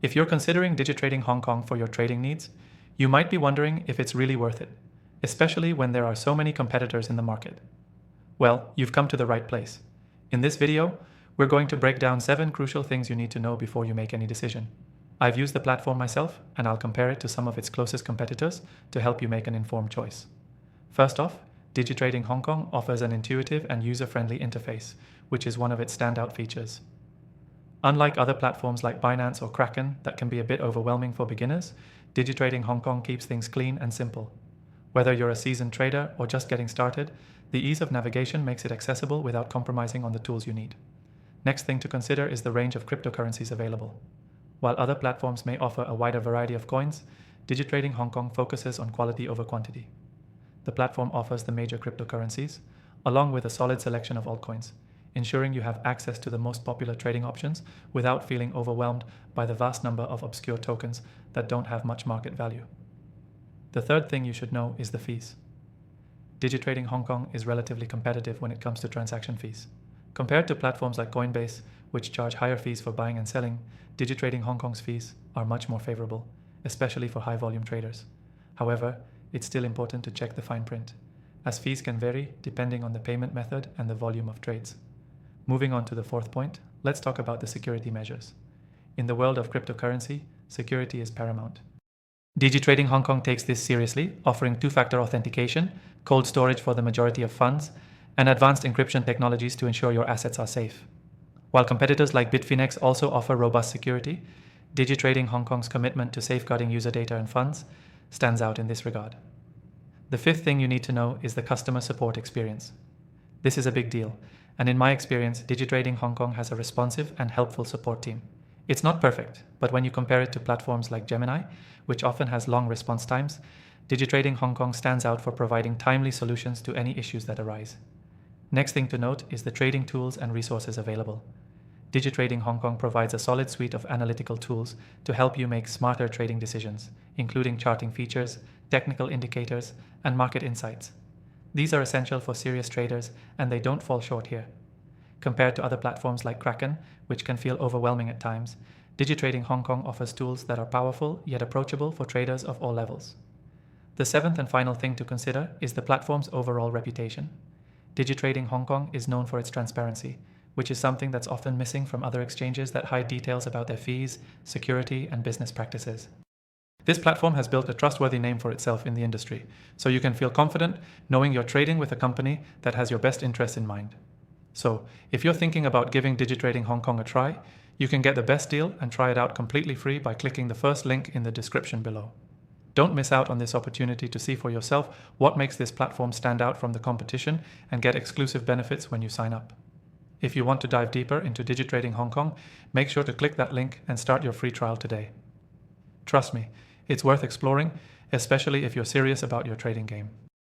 If you're considering Digitrading Hong Kong for your trading needs, you might be wondering if it's really worth it, especially when there are so many competitors in the market. Well, you've come to the right place. In this video, we're going to break down 7 crucial things you need to know before you make any decision. I've used the platform myself, and I'll compare it to some of its closest competitors to help you make an informed choice. First off, Digitrading Hong Kong offers an intuitive and user-friendly interface, which is one of its standout features. Unlike other platforms like Binance or Kraken that can be a bit overwhelming for beginners, Digitrading Hong Kong keeps things clean and simple. Whether you're a seasoned trader or just getting started, the ease of navigation makes it accessible without compromising on the tools you need. Next thing to consider is the range of cryptocurrencies available. While other platforms may offer a wider variety of coins, Digitrading Hong Kong focuses on quality over quantity. The platform offers the major cryptocurrencies, along with a solid selection of altcoins, ensuring you have access to the most popular trading options without feeling overwhelmed by the vast number of obscure tokens that don't have much market value. The third thing you should know is the fees. Digitrading Hong Kong is relatively competitive when it comes to transaction fees. Compared to platforms like Coinbase, which charge higher fees for buying and selling, Digitrading Hong Kong's fees are much more favorable, especially for high-volume traders. However, it's still important to check the fine print, as fees can vary depending on the payment method and the volume of trades. Moving on to the fourth point, let's talk about the security measures. In the world of cryptocurrency, security is paramount. Digitrading Hong Kong takes this seriously, offering two-factor authentication, cold storage for the majority of funds, and advanced encryption technologies to ensure your assets are safe. While competitors like Bitfinex also offer robust security, Digitrading Hong Kong's commitment to safeguarding user data and funds stands out in this regard. The fifth thing you need to know is the customer support experience. This is a big deal, and in my experience, Digitrading Hong Kong has a responsive and helpful support team. It's not perfect, but when you compare it to platforms like Gemini, which often has long response times, Digitrading Hong Kong stands out for providing timely solutions to any issues that arise. Next thing to note is the trading tools and resources available. Digitrading Hong Kong provides a solid suite of analytical tools to help you make smarter trading decisions, including charting features, technical indicators, and market insights. These are essential for serious traders, and they don't fall short here. Compared to other platforms like Kraken, which can feel overwhelming at times, Digitrading Hong Kong offers tools that are powerful yet approachable for traders of all levels. The seventh and final thing to consider is the platform's overall reputation. Digitrading Hong Kong is known for its transparency, which is something that's often missing from other exchanges that hide details about their fees, security, and business practices. This platform has built a trustworthy name for itself in the industry, so you can feel confident knowing you're trading with a company that has your best interests in mind. So, if you're thinking about giving Digitrading Hong Kong a try, you can get the best deal and try it out completely free by clicking the first link in the description below. Don't miss out on this opportunity to see for yourself what makes this platform stand out from the competition and get exclusive benefits when you sign up. If you want to dive deeper into Digitrading Hong Kong, make sure to click that link and start your free trial today. Trust me, it's worth exploring, especially if you're serious about your trading game.